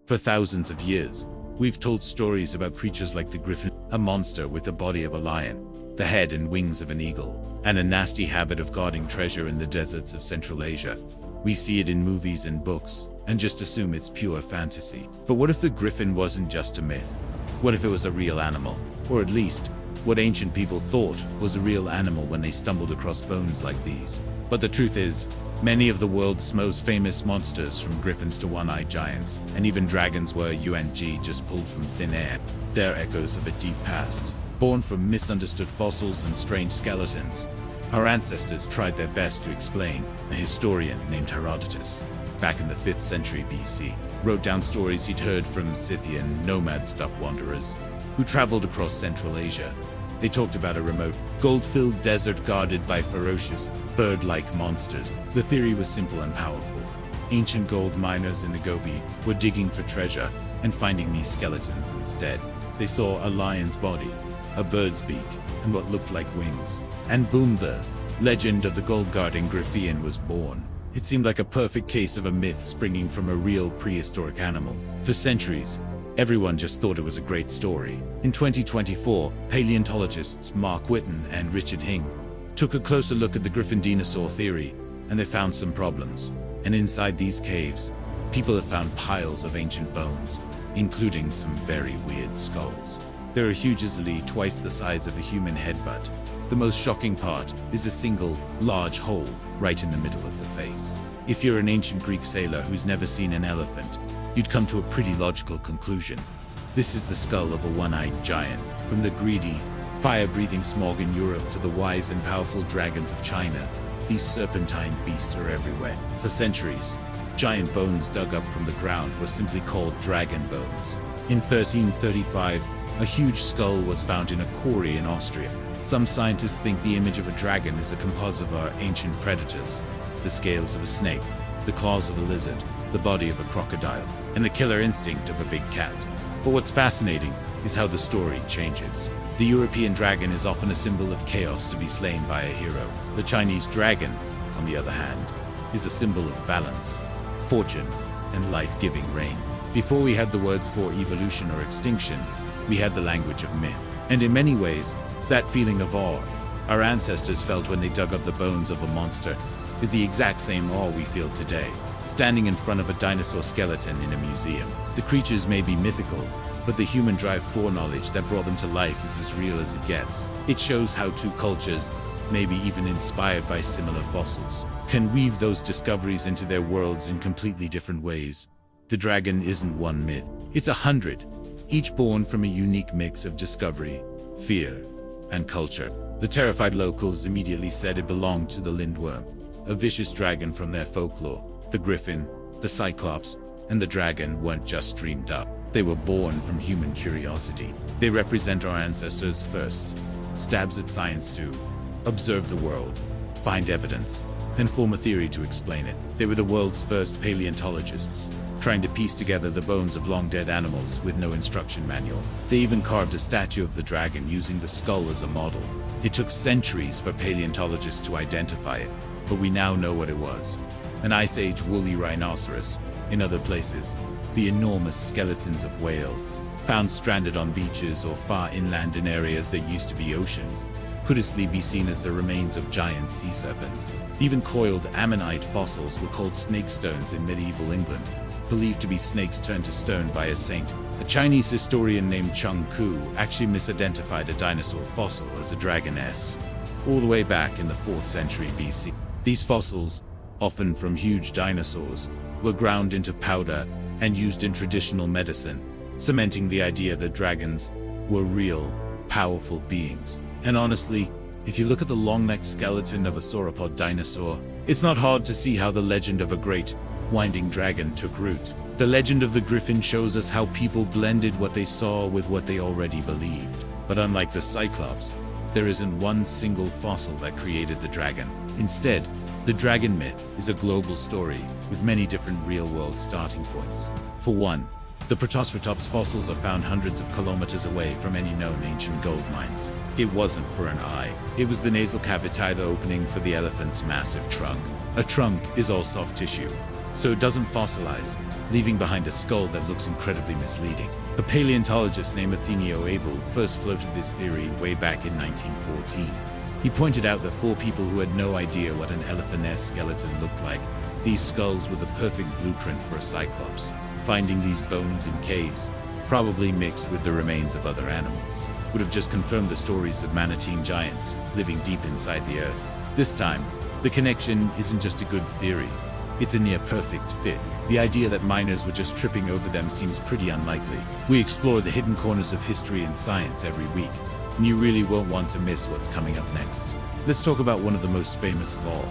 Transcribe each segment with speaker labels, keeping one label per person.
Speaker 1: For thousands of years, we've told stories about creatures like the griffin, a monster with the body of a lion, the head and wings of an eagle, and a nasty habit of guarding treasure in the deserts of Central Asia. We see it in movies and books, and just assume it's pure fantasy. But what if the griffin wasn't just a myth? What if it was a real animal? Or at least, what ancient people thought was a real animal when they stumbled across bones like these. But the truth is, many of the world's most famous monsters, from griffins to one-eyed giants, and even dragons, were just pulled from thin air. They're echoes of a deep past, born from misunderstood fossils and strange skeletons. Our ancestors tried their best to explain. A historian named Herodotus, back in the 5th century BC, wrote down stories he'd heard from Scythian nomad stuff wanderers who traveled across Central Asia. They talked about a remote, gold-filled desert guarded by ferocious, bird-like monsters. The theory was simple and powerful. Ancient gold miners in the Gobi were digging for treasure and finding these skeletons instead. They saw a lion's body, a bird's beak, and what looked like wings. And boom, the legend of the gold-guarding griffin was born. It seemed like a perfect case of a myth springing from a real prehistoric animal. For centuries, everyone just thought it was a great story. In 2024, paleontologists Mark Whitten and Richard Hing took a closer look at the griffin dinosaur theory, and they found some problems. And inside these caves, people have found piles of ancient bones, including some very weird skulls. They're huge, easily twice the size of a human head, but the most shocking part is a single, large hole right in the middle of the face. If you're an ancient Greek sailor who's never seen an elephant, you'd come to a pretty logical conclusion. This is the skull of a one-eyed giant. From the greedy, fire-breathing smog in Europe to the wise and powerful dragons of China, these serpentine beasts are everywhere. For centuries, giant bones dug up from the ground were simply called dragon bones. In 1335, a huge skull was found in a quarry in Austria. Some scientists think the image of a dragon is a composite of our ancient predators: the scales of a snake, the claws of a lizard, the body of a crocodile, and the killer instinct of a big cat. But what's fascinating is how the story changes. The European dragon is often a symbol of chaos to be slain by a hero. The Chinese dragon, on the other hand, is a symbol of balance, fortune, and life-giving rain. Before we had the words for evolution or extinction, we had the language of myth. And in many ways, that feeling of awe our ancestors felt when they dug up the bones of a monster is the exact same awe we feel today, standing in front of a dinosaur skeleton in a museum. The creatures may be mythical, but the human drive for knowledge that brought them to life is as real as it gets. It shows how two cultures, maybe even inspired by similar fossils, can weave those discoveries into their worlds in completely different ways. The dragon isn't one myth, it's 100, each born from a unique mix of discovery, fear, and culture. The terrified locals immediately said it belonged to the lindworm, a vicious dragon from their folklore. The griffin, the cyclops, and the dragon weren't just dreamed up. They were born from human curiosity. They represent our ancestors' first stabs at science to observe the world, find evidence, then form a theory to explain it. They were the world's first paleontologists, trying to piece together the bones of long-dead animals with no instruction manual. They even carved a statue of the dragon using the skull as a model. It took centuries for paleontologists to identify it, but we now know what it was: an Ice Age woolly rhinoceros. In other places, the enormous skeletons of whales, found stranded on beaches or far inland in areas that used to be oceans, could easily be seen as the remains of giant sea serpents. Even coiled ammonite fossils were called snake stones in medieval England, believed to be snakes turned to stone by a saint. A Chinese historian named Chung Ku actually misidentified a dinosaur fossil as a dragoness, all the way back in the 4th century BC. These fossils, often from huge dinosaurs, were ground into powder and used in traditional medicine, cementing the idea that dragons were real, powerful beings. And honestly, if you look at the long-necked skeleton of a sauropod dinosaur, it's not hard to see how the legend of a great, winding dragon took root. The legend of the griffin shows us how people blended what they saw with what they already believed. But unlike the cyclops, there isn't one single fossil that created the dragon. Instead, the dragon myth is a global story with many different real-world starting points. For one, the Protoceratops fossils are found hundreds of kilometers away from any known ancient gold mines. It wasn't for an eye. It was the nasal cavity, the opening for the elephant's massive trunk. A trunk is all soft tissue, so it doesn't fossilize, leaving behind a skull that looks incredibly misleading. A paleontologist named Athenio Abel first floated this theory way back in 1914. He pointed out that for people who had no idea what an elephant-esque skeleton looked like, these skulls were the perfect blueprint for a cyclops. Finding these bones in caves, probably mixed with the remains of other animals, would have just confirmed the stories of manatee giants living deep inside the earth. This time, the connection isn't just a good theory, it's a near-perfect fit. The idea that miners were just tripping over them seems pretty unlikely. We explore the hidden corners of history and science every week, and you really won't want to miss what's coming up next. Let's talk about one of the most famous of all.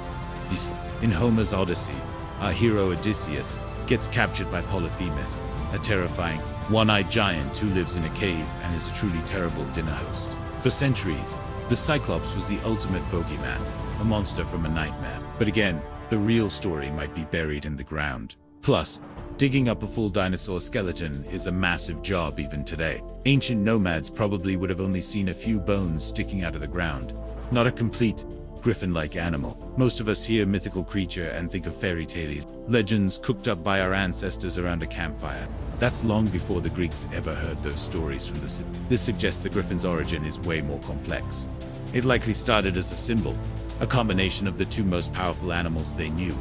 Speaker 1: In Homer's Odyssey, our hero Odysseus gets captured by Polyphemus, a terrifying, one-eyed giant who lives in a cave and is a truly terrible dinner host. For centuries, the Cyclops was the ultimate bogeyman, a monster from a nightmare. But again, the real story might be buried in the ground. Plus, digging up a full dinosaur skeleton is a massive job even today. Ancient nomads probably would have only seen a few bones sticking out of the ground, not a complete griffin-like animal. Most of us hear mythical creature and think of fairy tales, legends cooked up by our ancestors around a campfire. That's long before the Greeks ever heard those stories from the sea. This suggests the griffin's origin is way more complex. It likely started as a symbol, a combination of the two most powerful animals they knew,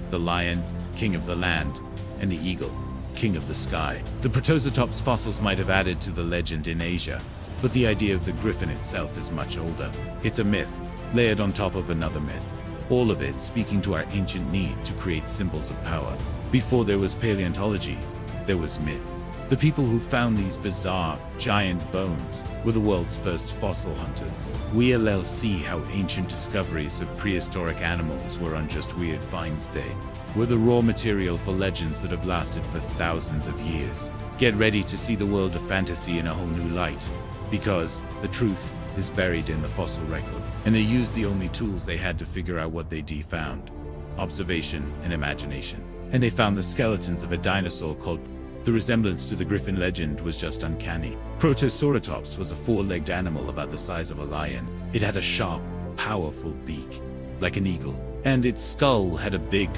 Speaker 1: the lion, king of the land, and the eagle, king of the sky. The Protoceratops fossils might have added to the legend in Asia, but the idea of the griffin itself is much older. It's a myth, layered on top of another myth, all of it speaking to our ancient need to create symbols of power. Before there was paleontology, there was myth. The people who found these bizarre, giant bones were the world's first fossil hunters. We'll see how ancient discoveries of prehistoric animals weren't just weird finds, they were the raw material for legends that have lasted for thousands of years. Get ready to see the world of fantasy in a whole new light, because the truth is buried in the fossil record, and they used the only tools they had to figure out what they found: observation and imagination. And they found the skeletons of a dinosaur called. The resemblance to the griffin legend was just uncanny. Protoceratops was a four-legged animal about the size of a lion. It had a sharp, powerful beak, like an eagle, and its skull had a big,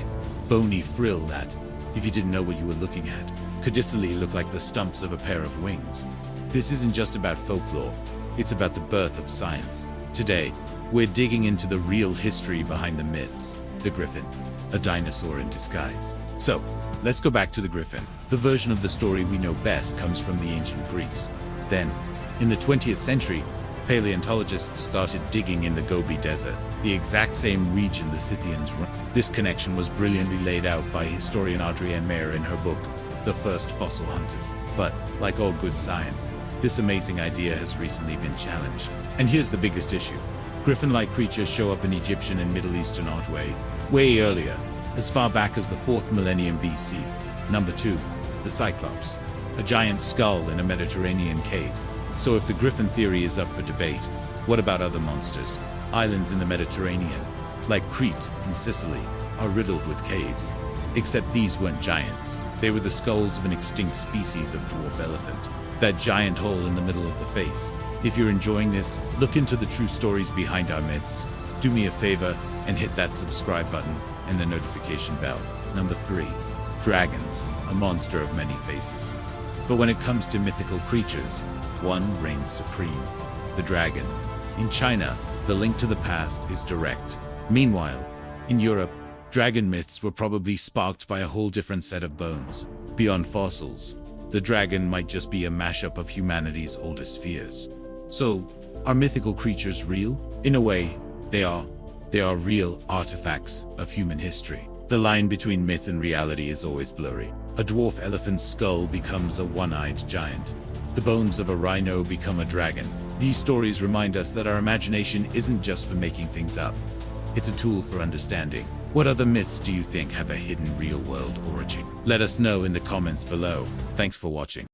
Speaker 1: bony frill that, if you didn't know what you were looking at, could easily look like the stumps of a pair of wings. This isn't just about folklore, it's about the birth of science. Today, we're digging into the real history behind the myths. The griffin, a dinosaur in disguise. So, let's go back to the griffin. The version of the story we know best comes from the ancient Greeks. Then, in the 20th century, paleontologists started digging in the Gobi Desert, the exact same region the Scythians run. This connection was brilliantly laid out by historian Adrienne Mayer in her book, The First Fossil Hunters. But, like all good science, this amazing idea has recently been challenged. And here's the biggest issue. Griffin-like creatures show up in Egyptian and Middle Eastern art way earlier, as far back as the 4th millennium BC. Number 2, the Cyclops, a giant skull in a Mediterranean cave. So if the griffin theory is up for debate, what about other monsters? Islands in the Mediterranean, like Crete and Sicily, are riddled with caves. Except these weren't giants. They were the skulls of an extinct species of dwarf elephant. That giant hole in the middle of the face. If you're enjoying this, look into the true stories behind our myths. Do me a favor and hit that subscribe button and the notification bell. Number 3. Dragons, a monster of many faces. But when it comes to mythical creatures, one reigns supreme: the dragon. In China, the link to the past is direct. Meanwhile, in Europe, dragon myths were probably sparked by a whole different set of bones. Beyond fossils, the dragon might just be a mashup of humanity's oldest fears. So, are mythical creatures real? In a way, they are. They are real artifacts of human history. The line between myth and reality is always blurry. A dwarf elephant's skull becomes a one-eyed giant. The bones of a rhino become a dragon. These stories remind us that our imagination isn't just for making things up. It's a tool for understanding. What other myths do you think have a hidden real-world origin? Let us know in the comments below. Thanks for watching.